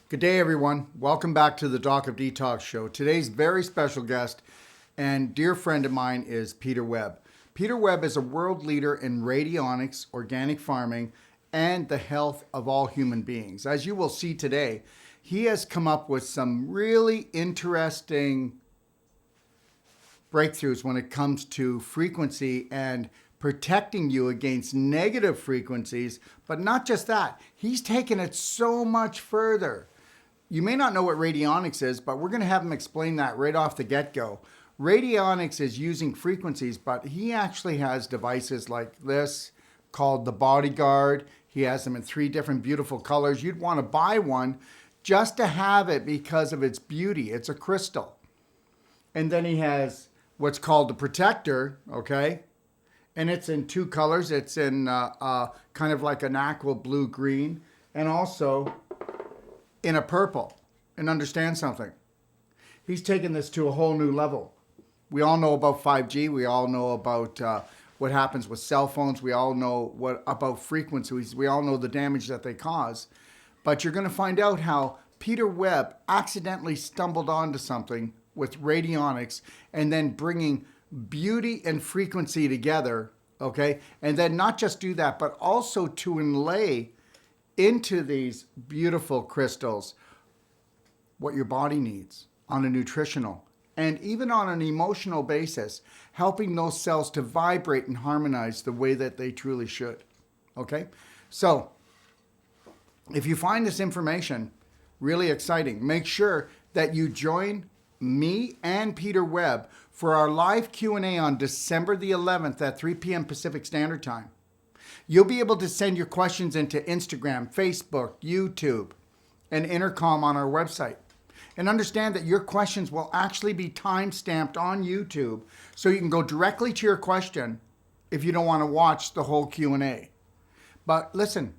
Good day, everyone. Welcome back to the Doc of Detox show. Today's very special guest and dear friend of mine is Peter Webb. Peter Webb is a world leader in radionics, organic farming, and the health of all human beings. As you will see today, he has come up with some really interesting breakthroughs when it comes to frequency and protecting you against negative frequencies. But not just that, he's taken it so much further. You may not know what radionics is, but we're going to have him explain that right off the get-go. Radionics is using frequencies, but he actually has devices like this called the Bodyguard. He has them in 3 different beautiful colors. You'd want to buy one just to have it because of its beauty. It's a crystal. And then he has what's called the Protector, okay? And it's in 2 colors. It's in kind of like an aqua blue green and also in a purple. And understand something. He's taken this to a whole new level. We all know about 5G. We all know about what happens with cell phones. We all know about frequencies. We all know the damage that they cause. But you're going to find out how Peter Webb accidentally stumbled onto something with radionics and then bringing beauty and frequency together, okay? And then not just do that, but also to inlay into these beautiful crystals what your body needs on a nutritional and even on an emotional basis, helping those cells to vibrate and harmonize the way that they truly should, okay? So if you find this information really exciting, make sure that you join me and Peter Webb for our live Q&A on December the 11th at 3 p.m. Pacific Standard Time. You'll be able to send your questions into Instagram, Facebook, YouTube, and Intercom on our website. And understand that your questions will actually be time-stamped on YouTube, so you can go directly to your question if you don't want to watch the whole Q&A. But listen,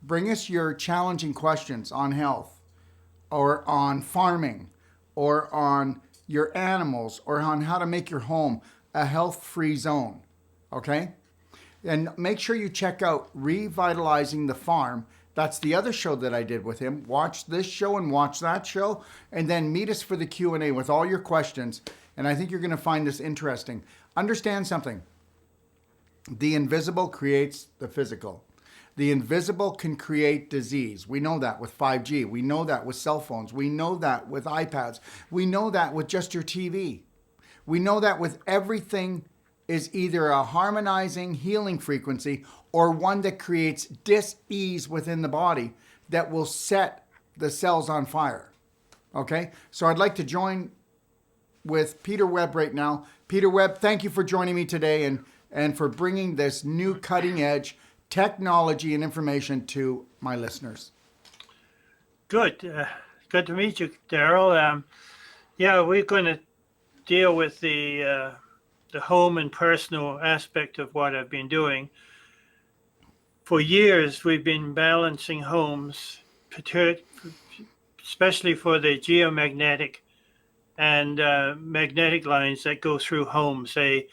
bring us your challenging questions on health or on farming or on your animals or on how to make your home a health-free zone, okay? And make sure you check out Revitalizing the Farm. That's the other show that I did with him. Watch this show and watch that show, and then meet us for the Q&A with all your questions. And I think you're going to find this interesting. Understand something. The invisible creates the physical. The invisible can create disease. We know that with 5G. We know that with cell phones. We know that with iPads. We know that with just your TV. We know that with everything is either a harmonizing, healing frequency or one that creates dis-ease within the body that will set the cells on fire. Okay? So I'd like to join with Peter Webb right now. Peter Webb, thank you for joining me today and for bringing this new cutting edge technology and information to my listeners. Good. Good to meet you, Darrell. Yeah, we're going to deal with the home and personal aspect of what I've been doing. For years, we've been balancing homes, especially for the geomagnetic and magnetic lines that go through homes. They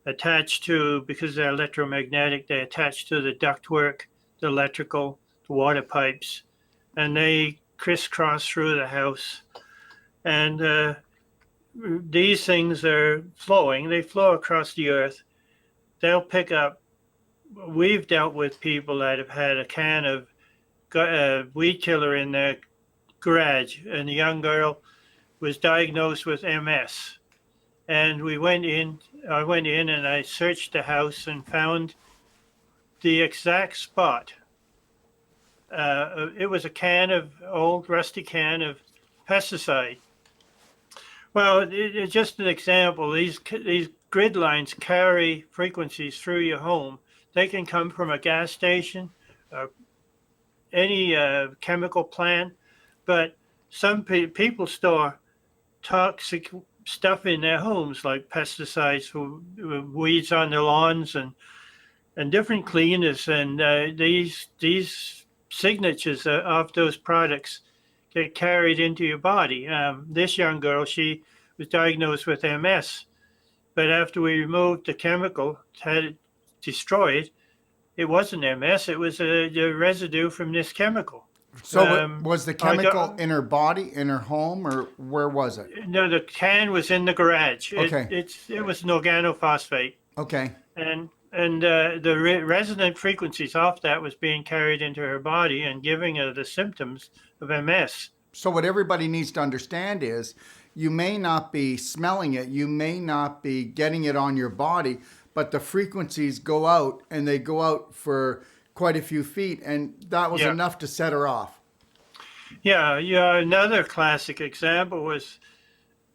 attach to, because they're electromagnetic, they attach to the ductwork, the electrical, the water pipes, and they crisscross through the house. And these things are flowing. They flow across the earth. They'll pick up. We've dealt with people that have had a can of weed killer in their garage, and the young girl was diagnosed with MS. And I went in and I searched the house and found the exact spot. It was a old rusty can of pesticide. Well, it's just an example. These grid lines carry frequencies through your home. They can come from a gas station, any chemical plant, but some people store toxic stuff in their homes, like pesticides for weeds on their lawns and different cleaners. And these signatures of those products get carried into your body. This young girl, she was diagnosed with MS, but after we removed the chemical, had it destroyed, it wasn't MS, it was the residue from this chemical. So was the I chemical in her body, in her home, or where was it? No, the can was in the garage. Okay. It was an organophosphate, Okay. and the resonant frequencies off that was being carried into her body and giving her the symptoms of MS. So what everybody needs to understand is you may not be smelling it, you may not be getting it on your body, but the frequencies go out and they go out for quite a few feet, and that was Yeah. enough to set her off. Yeah, yeah. Another classic example was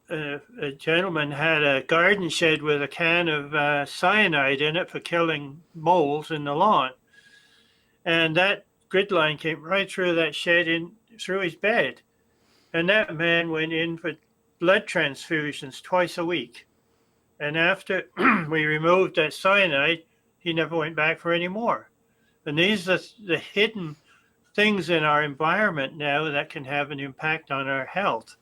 a gentleman had a garden shed with a can of cyanide in it for killing moles in the lawn. And that grid line came right through that shed in through his bed. And that man went in for blood transfusions twice a week. And after we removed that cyanide, he never went back for any more. And these are the hidden things in our environment now that can have an impact on our health.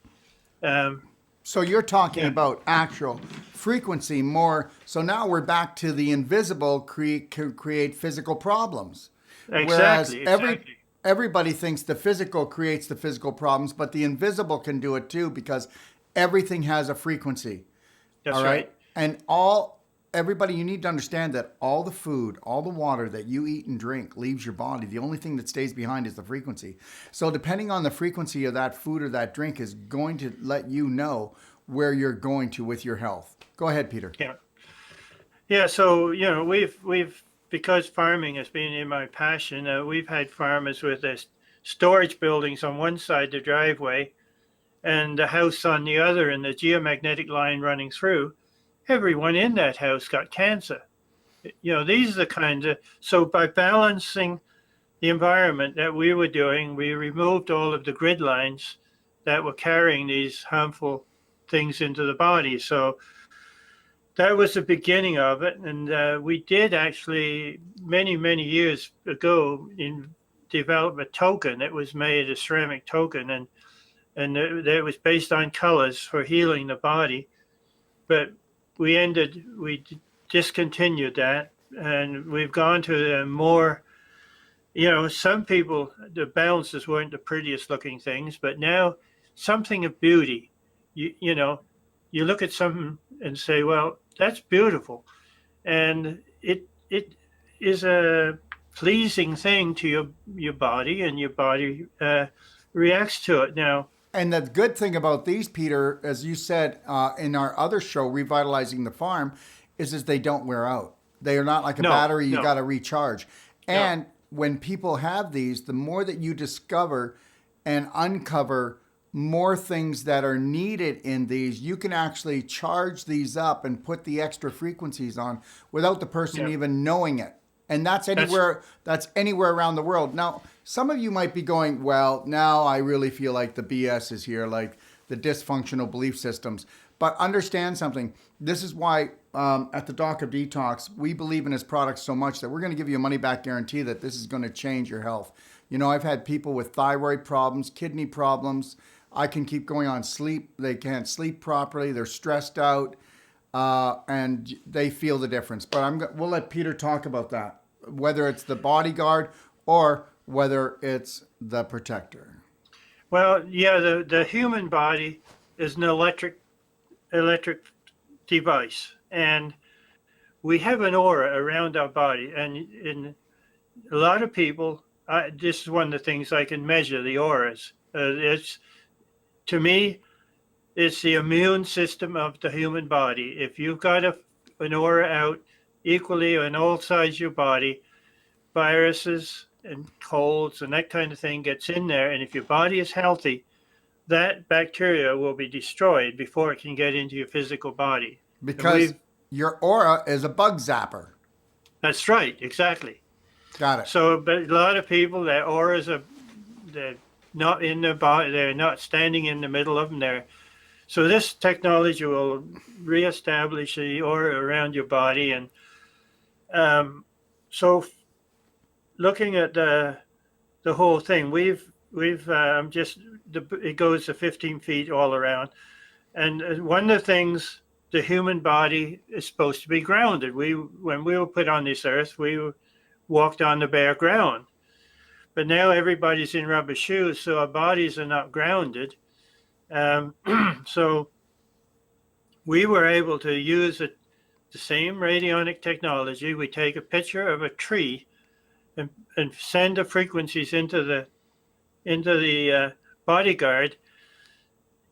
So you're talking about actual frequency more. So now we're back to the invisible create physical problems. Exactly. Whereas everybody thinks the physical creates the physical problems, but the invisible can do it too because everything has a frequency. That's all right. And everybody, you need to understand that all the food, all the water that you eat and drink leaves your body. The only thing that stays behind is the frequency. So depending on the frequency of that food or that drink is going to let you know where you're going to with your health. Go ahead, Peter. Yeah. Yeah. So, we've because farming has been in my passion, we've had farmers with this storage buildings on one side, the driveway, and the house on the other, and the geomagnetic line running through. Everyone in that house got cancer. These are the kinds of, so by balancing the environment that we were doing, we removed all of the grid lines that were carrying these harmful things into the body. So that was the beginning of it. And we did actually, many, many years ago, develop a token. It was made a ceramic token, and it was based on colors for healing the body. But we discontinued that, and we've gone to more, some people, the balances weren't the prettiest looking things, but now something of beauty. You look at something and say, well, that's beautiful. And it is a pleasing thing to your body, and your body reacts to it. Now, and the good thing about these, Peter, as you said in our other show, Revitalizing the Farm, is they don't wear out. They are not like a battery you got to recharge. And when people have these, the more that you discover and uncover more things that are needed in these, you can actually charge these up and put the extra frequencies on without the person even knowing it. And that's anywhere around the world. Now, some of you might be going, well, now I really feel like the BS is here, like the dysfunctional belief systems. But understand something. This is why at the Doc of Detox, we believe in his products so much that we're going to give you a money-back guarantee that this is going to change your health. I've had people with thyroid problems, kidney problems. I can keep going on sleep. They can't sleep properly. They're stressed out, and they feel the difference. But we'll let Peter talk about that, whether it's the bodyguard or whether it's the protector. Well, yeah, the human body is an electric device, and we have an aura around our body. And in a lot of people, this is one of the things I can measure, the auras. To me, it's the immune system of the human body. If you've got an aura out equally on all sides of your body, viruses and colds and that kind of thing gets in there. And if your body is healthy, that bacteria will be destroyed before it can get into your physical body. Because your aura is a bug zapper. That's right, exactly. Got it. So, but a lot of people, their auras they're not in their body, they're not standing in the middle of them. So this technology will reestablish the aura around your body. And so looking at the whole thing, it goes to 15 feet all around. And one of the things, the human body is supposed to be grounded. When we were put on this earth, we walked on the bare ground. but now everybody's in rubber shoes, so our bodies are not grounded. So we were able to use the same radionic technology. We take a picture of a tree and send the frequencies into the bodyguard,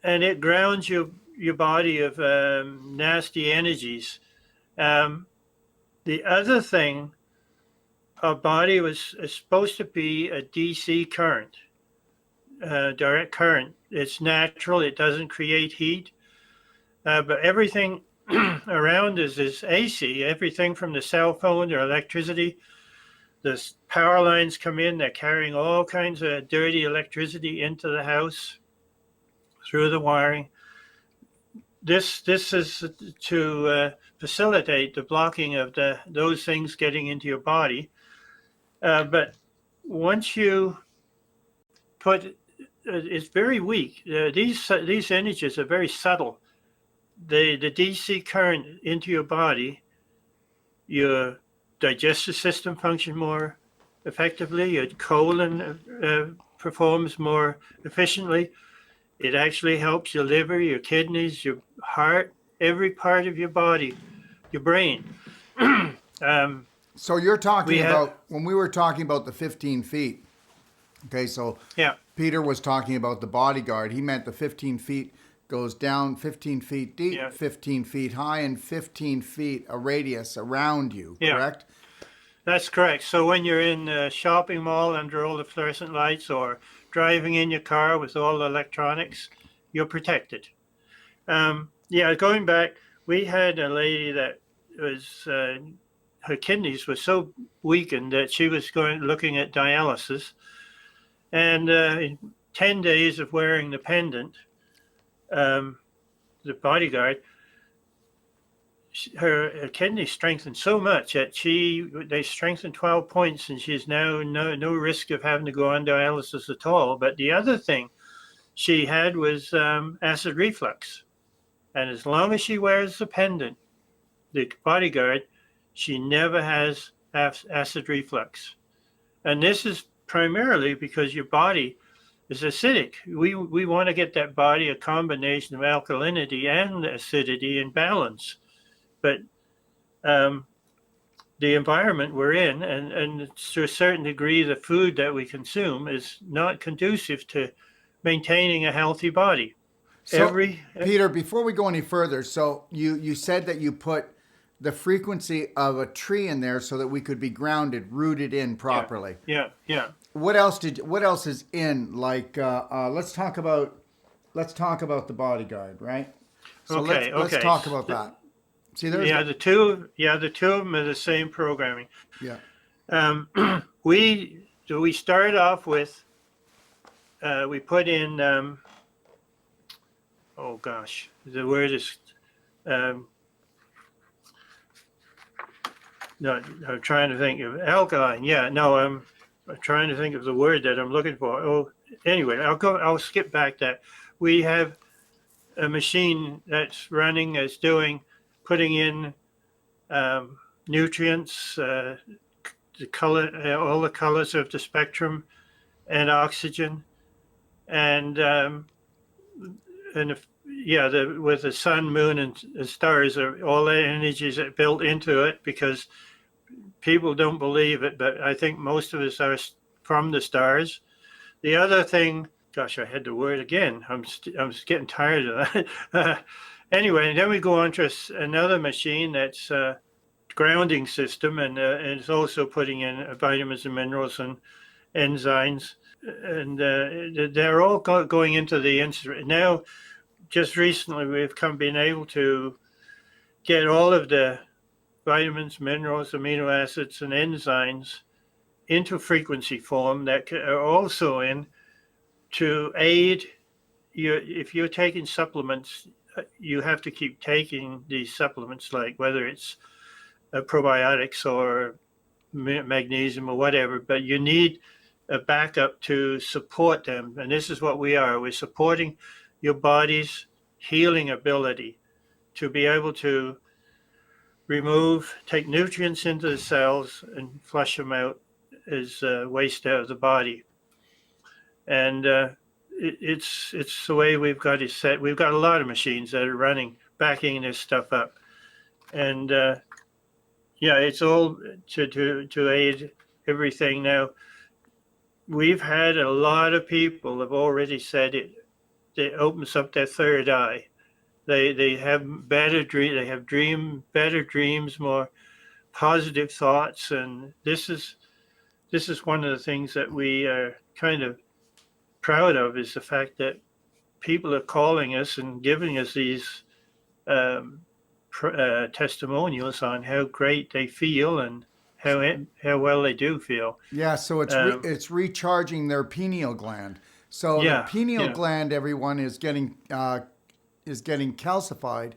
and it grounds your body of nasty energies. The other thing, our body is supposed to be a DC current, direct current. It's natural. It doesn't create heat. But everything around us is AC. Everything from the cell phone or electricity, the power lines come in. They're carrying all kinds of dirty electricity into the house through the wiring. This is to facilitate the blocking of those things getting into your body. But once you put, it's very weak. These energies are very subtle. The DC current into your body, your digestive system functions more effectively. Your colon performs more efficiently. It actually helps your liver, your kidneys, your heart, every part of your body, your brain. So you're talking about, when we were talking about the 15 feet, okay, so yeah. Peter was talking about the bodyguard. He meant the 15 feet goes down 15 feet deep, Yeah. 15 feet high, and 15 feet a radius around you, correct? That's correct. So when you're in a shopping mall under all the fluorescent lights or driving in your car with all the electronics, you're protected. Going back, we had a lady that was, her kidneys were so weakened that she was looking at dialysis. And in 10 days of wearing the pendant, the bodyguard, her kidneys strengthened so much that they strengthened 12 points, and she's now no risk of having to go on dialysis at all. But the other thing she had was acid reflux. And as long as she wears the pendant, the bodyguard, she never has acid reflux. And this is primarily because your body is acidic. We want to get that body a combination of alkalinity and acidity in balance. But the environment we're in, and to a certain degree, the food that we consume is not conducive to maintaining a healthy body. So, Peter, before we go any further, so you said that you put the frequency of a tree in there so that we could be grounded, rooted in properly. Yeah. What else is in? Like, let's talk about the bodyguard, right? So let's talk about that. See, the two of them are the same programming. Yeah. We start off with we put in oh gosh, the word is no, I'm trying to think of alkaline. Yeah, no, I'm trying to think of the word that I'm looking for. Oh, anyway, I'll skip back that. We have a machine that's running, putting in nutrients, the color, all the colors of the spectrum, and oxygen, and with the sun, moon, and stars, all the energies are built into it, because people don't believe it, but I think most of us are from the stars. The other thing, gosh, I had the word again. I'm getting tired of that. Anyway, then we go on to another machine that's a grounding system, and it's also putting in vitamins and minerals and enzymes, and they're all going into the instrument. Now, just recently, we've been able to get all of the vitamins, minerals, amino acids, and enzymes into frequency form that are also in to aid you. If you're taking supplements, you have to keep taking these supplements, like whether it's probiotics or magnesium or whatever, but you need a backup to support them. And this is what we are. We're supporting your body's healing ability to be able to take nutrients into the cells and flush them out waste out of the body. And it's the way we've got it set. We've got a lot of machines that are running, backing this stuff up, and it's all to aid everything. Now, we've had a lot of people have already said it opens up their third eye. They have better better dreams, more positive thoughts, and this is one of the things that we are kind of proud of, is the fact that people are calling us and giving us these testimonials on how great they feel and how well they do feel. Yeah, so it's recharging their pineal gland. So the pineal gland, everyone, is getting calcified,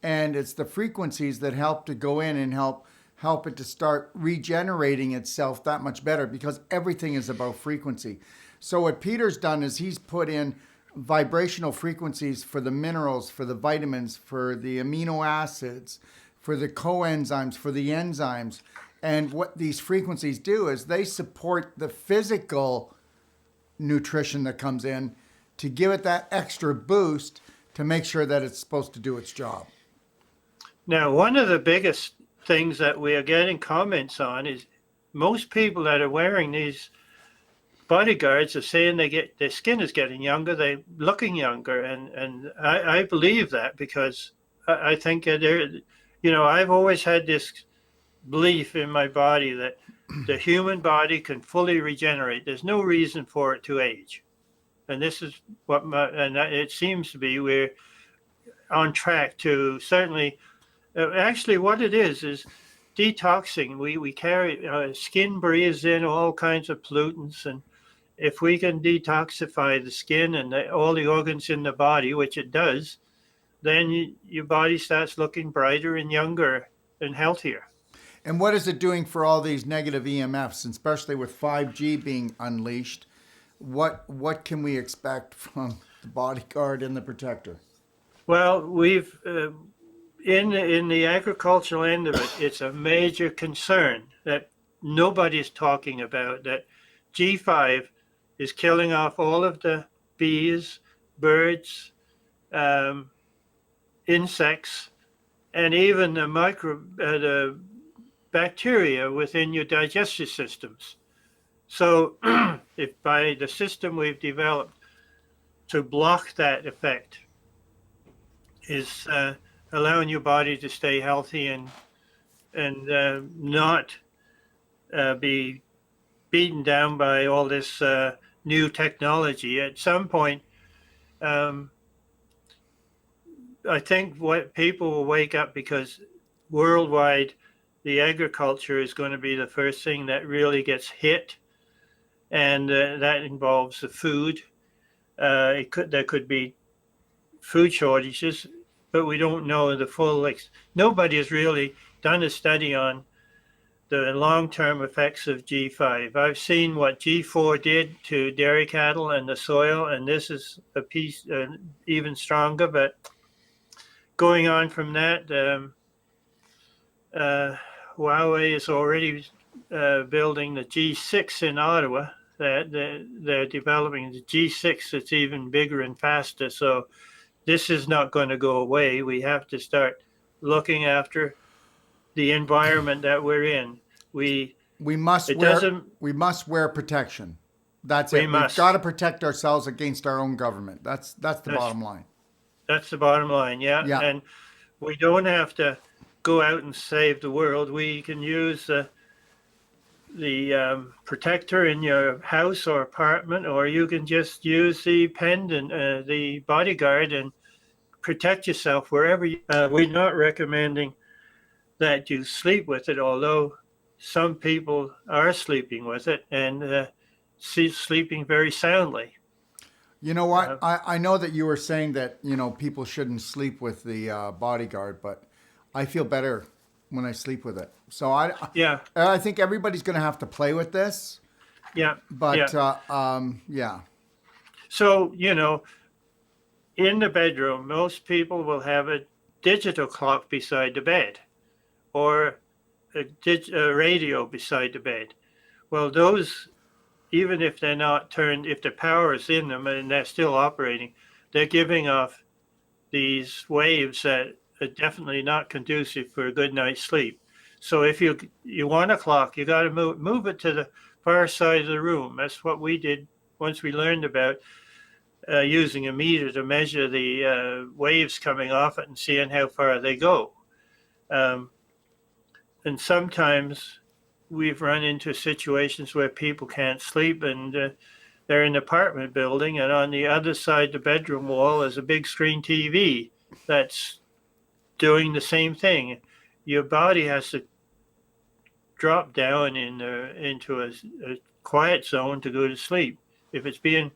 and it's the frequencies that help to go in and help it to start regenerating itself that much better, because everything is about frequency. So what Peter's done is he's put in vibrational frequencies for the minerals, for the vitamins, for the amino acids, for the coenzymes, for the enzymes. And what these frequencies do is they support the physical nutrition that comes in to give it that extra boost to make sure that it's supposed to do its job. Now, one of the biggest things that we are getting comments on is most people that are wearing these bodyguards are saying their skin is getting younger, they're looking younger, and I believe that, because I think I've always had this belief in my body that the human body can fully regenerate. There's no reason for it to age, and this is it seems to be we're on track to certainly. Actually, what it is detoxing. We carry skin breathes in all kinds of pollutants, and if we can detoxify the skin and all the organs in the body, which it does, then your body starts looking brighter and younger and healthier. And what is it doing for all these negative EMFs, and especially with 5G being unleashed? What can we expect from the bodyguard and the protector? Well, we've in the agricultural end of it, it's a major concern that nobody's talking about, that G5 is killing off all of the bees, birds, insects, and even the bacteria within your digestive systems. So if by the system we've developed to block that effect is allowing your body to stay healthy and not be beaten down by all this new technology. At some point, I think what people will wake up, because worldwide, the agriculture is going to be the first thing that really gets hit, and that involves the food. There could be food shortages, but we don't know the full. Nobody has really done a study on the long-term effects of G5. I've seen what G4 did to dairy cattle and the soil, and this is a piece even stronger. But going on from that, Huawei is already building the G6 in Ottawa. They're developing the G6 that's even bigger and faster. So this is not going to go away. We have to start looking after the environment that we're in. We must wear protection. That's it. We've got to protect ourselves against our own government. That's the bottom line. That's the bottom line. Yeah. And we don't have to go out and save the world. We can use the protector in your house or apartment, or you can just use the pendant, the bodyguard, and protect yourself wherever you. We're not recommending that you sleep with it, although some people are sleeping with it and sleeping very soundly. You know what? I know that you were saying that, people shouldn't sleep with the bodyguard, but I feel better when I sleep with it. So I think everybody's going to have to play with this. Yeah. But So, in the bedroom, most people will have a digital clock beside the bed, or a radio beside the bed. Well, those, even if they're not turned, if the power is in them and they're still operating, they're giving off these waves that are definitely not conducive for a good night's sleep. So if you want a clock, you got to move it to the far side of the room. That's what we did once we learned about using a meter to measure the waves coming off it and seeing how far they go. Um, and sometimes we've run into situations where people can't sleep, and they're in an apartment building, and on the other side of the bedroom wall is a big screen TV that's doing the same thing. Your body has to drop down into a quiet zone to go to sleep. If it's being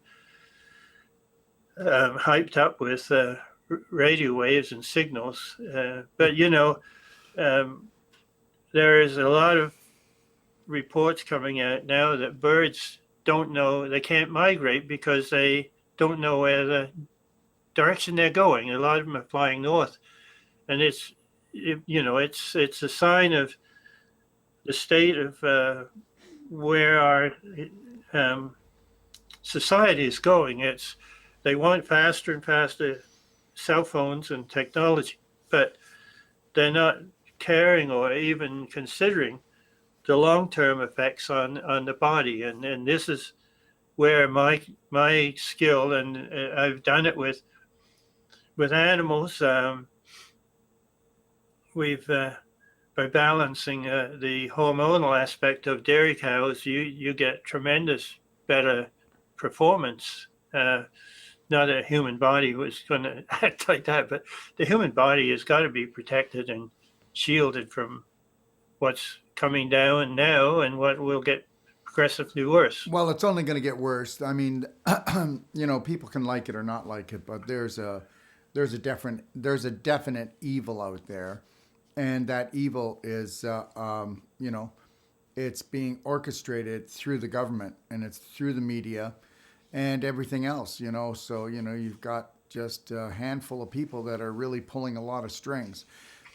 hyped up with radio waves and signals, but there is a lot of reports coming out now that birds don't know, they can't migrate because they don't know where the direction they're going. A lot of them are flying north, and it's a sign of the state of where our society is going. They want faster and faster cell phones and technology, but they're not caring or even considering the long-term effects on the body. And this is where my skill, and I've done it with animals. We've by balancing the hormonal aspect of dairy cows, you get tremendous better performance. Not that a human body was going to act like that, but the human body has got to be protected and shielded from what's coming down now and what will get progressively worse. Well, it's only going to get worse. I mean, people can like it or not like it, but there's a definite evil out there, and that evil is it's being orchestrated through the government, and it's through the media and everything else. So you've got just a handful of people that are really pulling a lot of strings.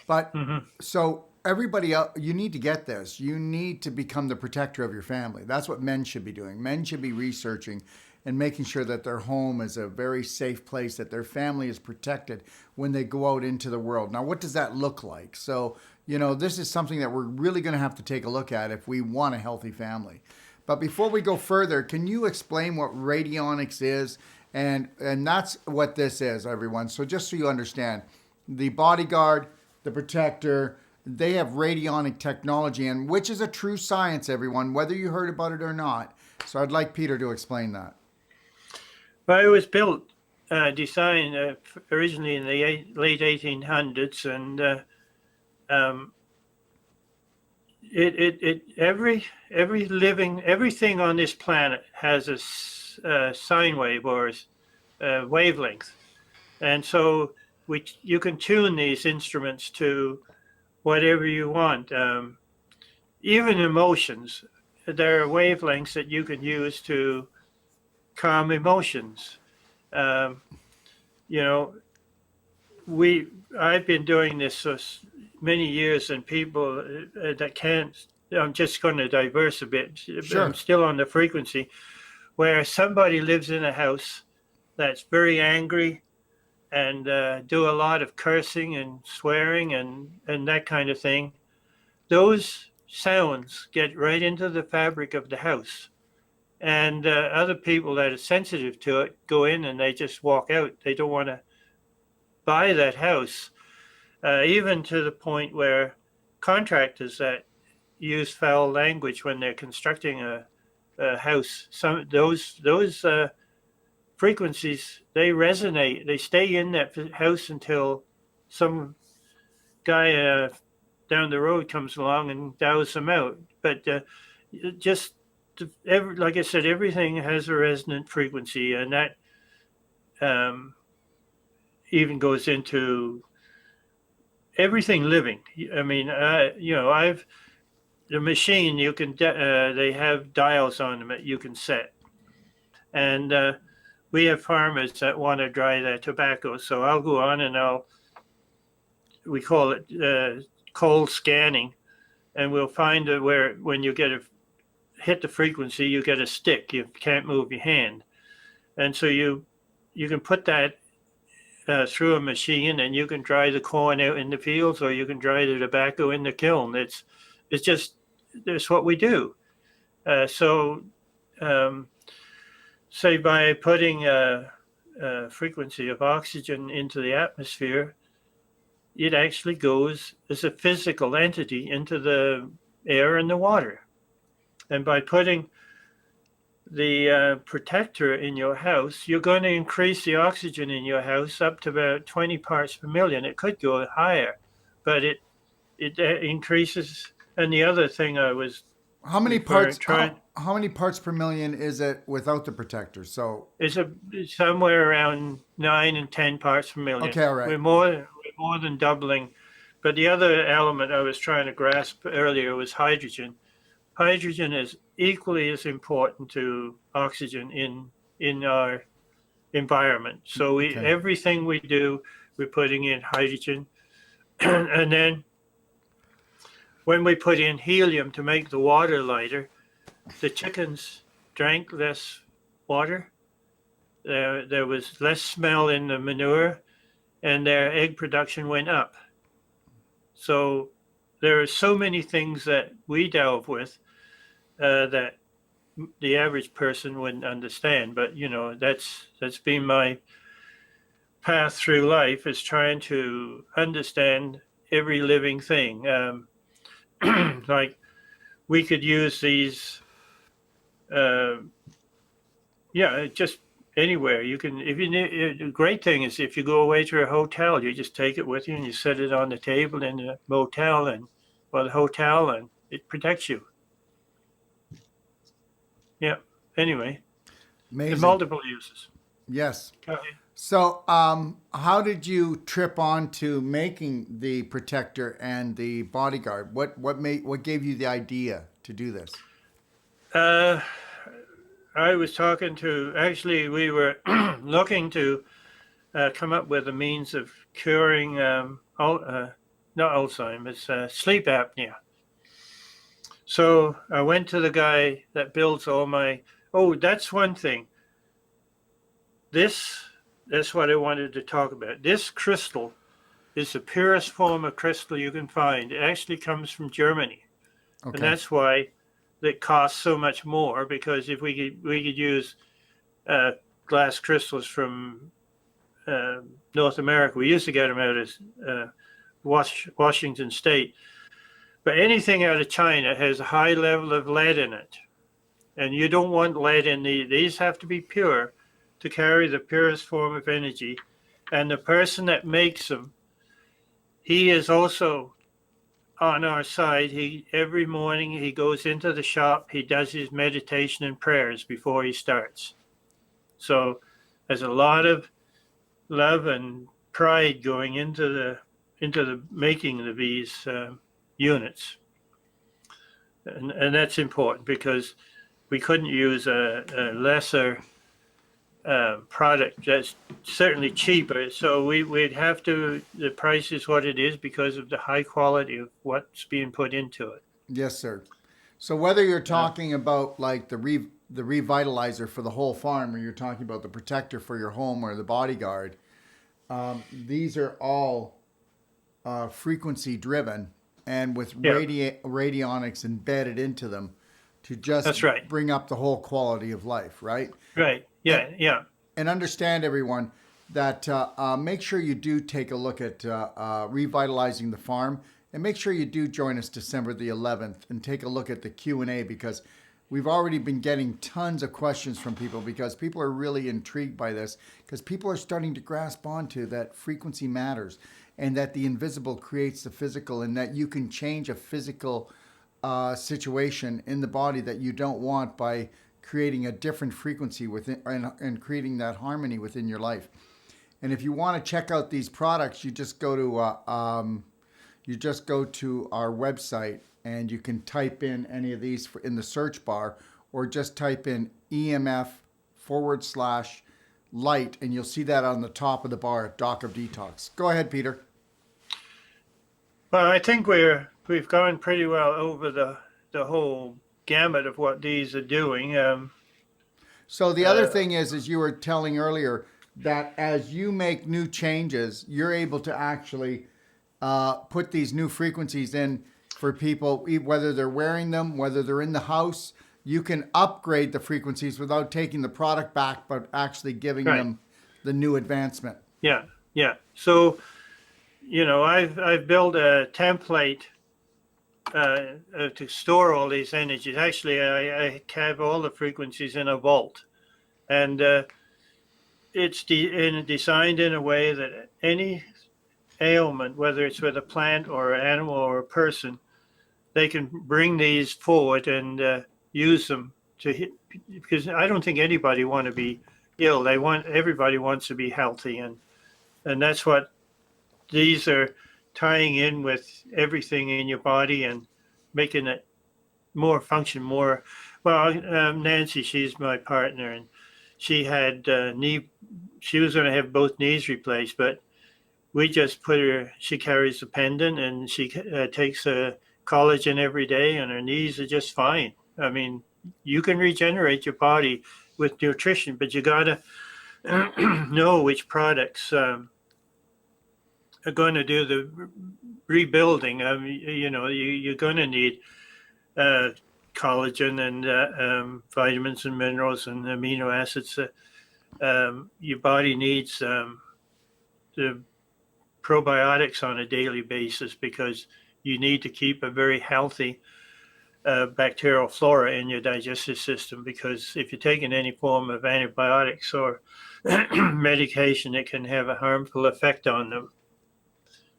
But so everybody else, you need to get this. You need to become the protector of your family. That's what men should be doing. Men should be researching and making sure that their home is a very safe place, that their family is protected when they go out into the world. Now, what does that look like? So, this is something that we're really going to have to take a look at if we want a healthy family. But before we go further, can you explain what radionics is? And that's what this is, everyone. So just so you understand, the bodyguard, the protector, they have radionic technology, and which is a true science, everyone, whether you heard about it or not. So I'd like Peter to explain that. Well, it was built, designed originally in the late 1800s, and everything on this planet has a sine wave or a wavelength, and so you can tune these instruments to whatever you want. Even emotions, there are wavelengths that you can use to calm emotions. I've been doing this for many years, and people that can't, I'm just going to diverse a bit. Sure. I'm still on the frequency where somebody lives in a house that's very angry and do a lot of cursing and swearing and that kind of thing. Those sounds get right into the fabric of the house. And other people that are sensitive to it go in and they just walk out. They don't want to buy that house, even to the point where contractors that use foul language when they're constructing a house, those frequencies, they resonate. They stay in that house until some guy down the road comes along and dows them out. But like I said, everything has a resonant frequency, and that even goes into everything living. I mean, the machine, you can they have dials on them that you can set, and we have farmers that want to dry their tobacco, so I'll go on and we call it cold scanning, and we'll find where when you get a hit the frequency, you get a stick. You can't move your hand. And so you can put that through a machine, and you can dry the corn out in the fields, or you can dry the tobacco in the kiln. It's just, that's what we do. So say by putting a frequency of oxygen into the atmosphere, it actually goes as a physical entity into the air and the water. And by putting the protector in your house, you're going to increase the oxygen in your house up to about 20 parts per million. It could go higher, but it increases. And the other thing I was How many parts? How many parts per million is it without the protector? So it's somewhere around 9 and 10 parts per million. Okay, all right. We're more than doubling. But the other element I was trying to grasp earlier was hydrogen. Hydrogen is equally as important to oxygen in our environment. So everything we do, we're putting in hydrogen. And then when we put in helium to make the water lighter, the chickens drank less water. There was less smell in the manure, and their egg production went up. So there are so many things that we delve with that the average person wouldn't understand. But that's been my path through life, is trying to understand every living thing. Like we could use these, just anywhere. You can, the great thing is if you go away to a hotel, you just take it with you and you set it on the table in the motel or the hotel, and it protects you. Yeah. Anyway, amazing. Multiple uses. Yes. Go ahead. So, how did you trip on to making the protector and the bodyguard? What gave you the idea to do this? I was talking to, actually, we were looking to come up with a means of curing, not Alzheimer's, sleep apnea. So I went to the guy that builds all my, that's one thing. That's what I wanted to talk about. This crystal is the purest form of crystal you can find. It actually comes from Germany. Okay. And that's why it costs so much more, because if we could use glass crystals from North America, we used to get them out of Washington State. But anything out of China has a high level of lead in it. And you don't want lead in these have to be pure to carry the purest form of energy. And the person that makes them, he is also on our side. Every morning he goes into the shop, he does his meditation and prayers before he starts. So there's a lot of love and pride going into the making of these units. And that's important, because we couldn't use a lesser product that's certainly cheaper. So we'd have to, the price is what it is because of the high quality of what's being put into it. Yes, sir. So whether you're talking about like the revitalizer for the whole farm, or you're talking about the protector for your home or the bodyguard, these are all frequency driven and with radionics embedded into them to just That's right. bring up the whole quality of life, right? Right. Yeah. And understand, everyone, that make sure you do take a look at revitalizing the farm, and make sure you do join us December the 11th and take a look at the Q&A, because we've already been getting tons of questions from people, because people are really intrigued by this, because people are starting to grasp onto that frequency matters, and that the invisible creates the physical, and that you can change a physical situation in the body that you don't want by creating a different frequency within and creating that harmony within your life. And if you want to check out these products, you just go to our website, and you can type in any of these in the search bar, or just type in EMF/light, and you'll see that on the top of the bar at Doc of Detox. Go ahead, Peter. Well, I think we've gone pretty well over the whole gamut of what these are doing. So the other thing is, as you were telling earlier, that as you make new changes, you're able to actually put these new frequencies in for people, whether they're wearing them, whether they're in the house. You can upgrade the frequencies without taking the product back, but actually giving Right. them the new advancement. Yeah. Yeah. So, I've built a template to store all these energies. Actually, I have all the frequencies in a vault, and it's designed in a way that any ailment, whether it's with a plant or an animal or a person, they can bring these forward and use them to hit, because I don't think anybody want to be ill. Everybody wants to be healthy, and that's what these are, tying in with everything in your body and making it more function more. Well, Nancy, she's my partner, and she had she was going to have both knees replaced, but we just put her, she carries a pendant and she takes a collagen every day, and her knees are just fine. I mean, you can regenerate your body with nutrition, but you got to know which products are going to do the rebuilding. You're going to need collagen and vitamins and minerals and amino acids. Your body needs the probiotics on a daily basis, because you need to keep a very healthy bacterial flora in your digestive system, because if you're taking any form of antibiotics or medication, it can have a harmful effect on them.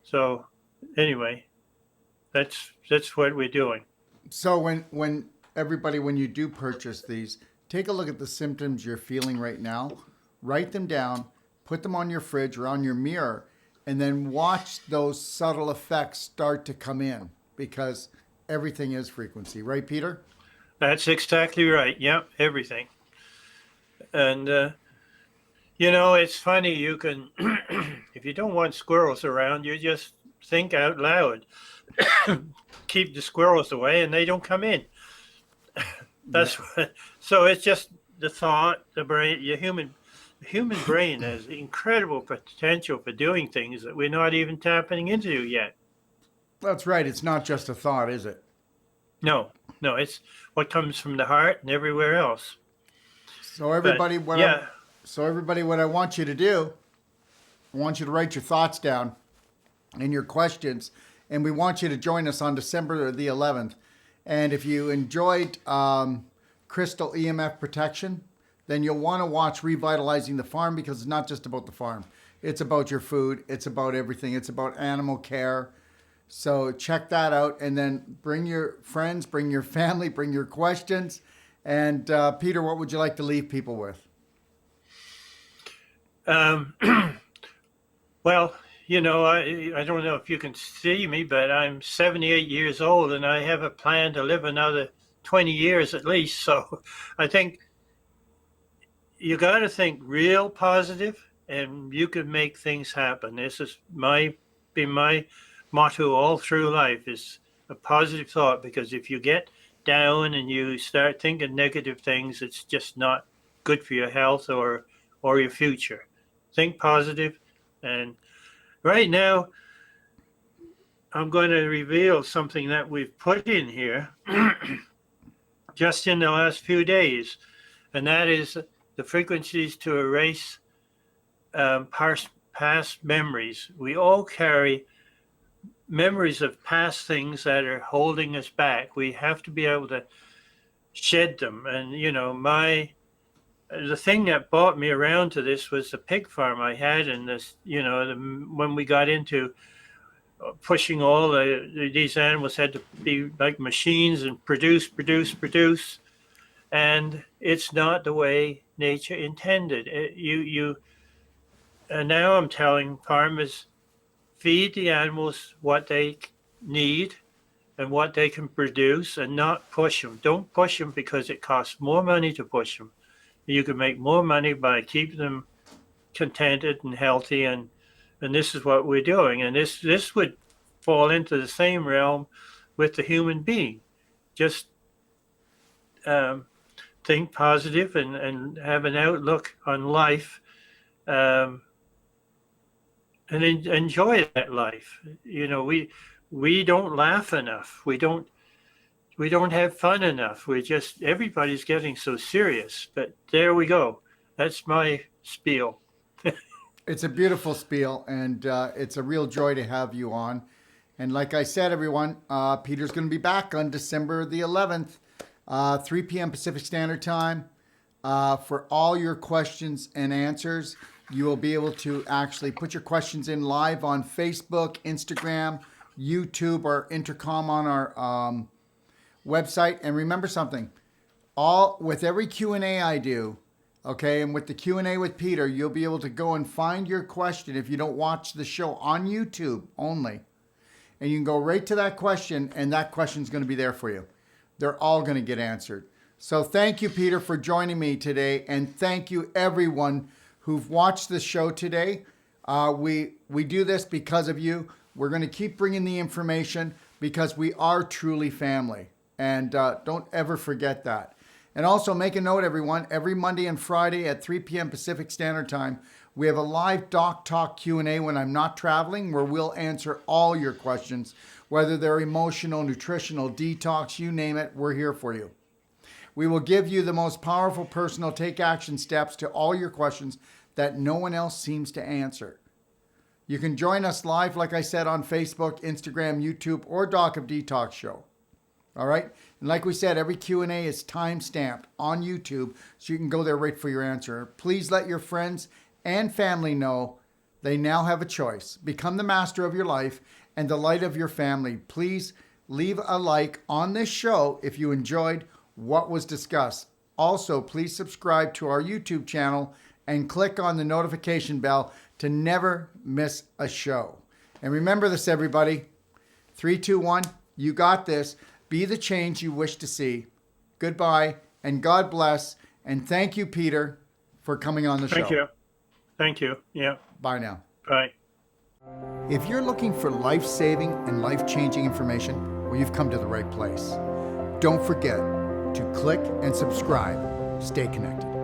So anyway, that's what we're doing. So when everybody, when you do purchase these, take a look at the symptoms you're feeling right now, write them down, put them on your fridge or on your mirror, and then watch those subtle effects start to come in, because everything is frequency. Right, Peter? That's exactly right. Yep, everything. And, it's funny, you can, if you don't want squirrels around, you just think out loud. Keep the squirrels away and they don't come in. That's what, so it's just the thought, the brain, the human brain has incredible potential for doing things that we're not even tapping into yet. That's right. It's not just a thought, is it? No, it's what comes from the heart and everywhere else. So everybody, But, yeah, what I want you to do, I want you to write your thoughts down and your questions, and we want you to join us on December the 11th. And if you enjoyed Crystal EMF protection, then you'll want to watch Revitalizing the Farm, because it's not just about the farm. It's about your food. It's about everything. It's about animal care. So check that out, and then bring your friends, bring your family, bring your questions. And Peter, what would you like to leave people with? Well, I don't know if you can see me, but I'm 78 years old and I have a plan to live another 20 years at least. So I think you got to think real positive, and you can make things happen. This has been my motto all through life, is a positive thought, because if you get down and you start thinking negative things, it's just not good for your health or your future. Think positive. And right now, I'm going to reveal something that we've put in here just in the last few days, and that is the frequencies to erase past memories. We all carry memories of past things that are holding us back. We have to be able to shed them. And the thing that brought me around to this was the pig farm I had, and this, when we got into pushing all these animals had to be like machines and produce, and it's not the way nature intended. And now I'm telling farmers, feed the animals what they need and what they can produce, and not push them. Don't push them, because it costs more money to push them. You can make more money by keeping them contented and healthy, and this is what we're doing. And this would fall into the same realm with the human being. Just think positive and have an outlook on life, and enjoy that life. You know, we don't laugh enough. We don't have fun enough. Everybody's getting so serious. But there we go. That's my spiel. It's a beautiful spiel, and it's a real joy to have you on. And like I said, everyone, Peter's going to be back on December the 11th, 3 p.m. Pacific Standard Time, for all your questions and answers. You will be able to actually put your questions in live on Facebook, Instagram, YouTube, or intercom on our website. And remember something, with every Q&A I do, okay, and with the Q&A with Peter, you'll be able to go and find your question if you don't watch the show on YouTube only. And you can go right to that question, and that question's going to be there for you. They're all going to get answered. So thank you, Peter, for joining me today, and thank you, everyone who've watched the show today. We do this because of you. We're going to keep bringing the information because we are truly family. And don't ever forget that. And also make a note, everyone, every Monday and Friday at 3 p.m. Pacific Standard Time, we have a live Doc Talk Q&A when I'm not traveling, where we'll answer all your questions, whether they're emotional, nutritional, detox, you name it, we're here for you. We will give you the most powerful personal take action steps to all your questions that no one else seems to answer. You can join us live, like I said, on Facebook, Instagram, YouTube, or Doc of Detox Show. All right? And like we said, every Q&A is time-stamped on YouTube, so you can go there right for your answer. Please let your friends and family know they now have a choice. Become the master of your life and the light of your family. Please leave a like on this show if you enjoyed what was discussed. Also, please subscribe to our YouTube channel and click on the notification bell to never miss a show. And remember this, everybody. 3, 2, 1, you got this. Be the change you wish to see. Goodbye, and God bless. And thank you, Peter, for coming on the show. Thank you. Thank you. Yeah. Bye now. Bye. If you're looking for life-saving and life-changing information, well, you've come to the right place. Don't forget to click and subscribe. Stay connected.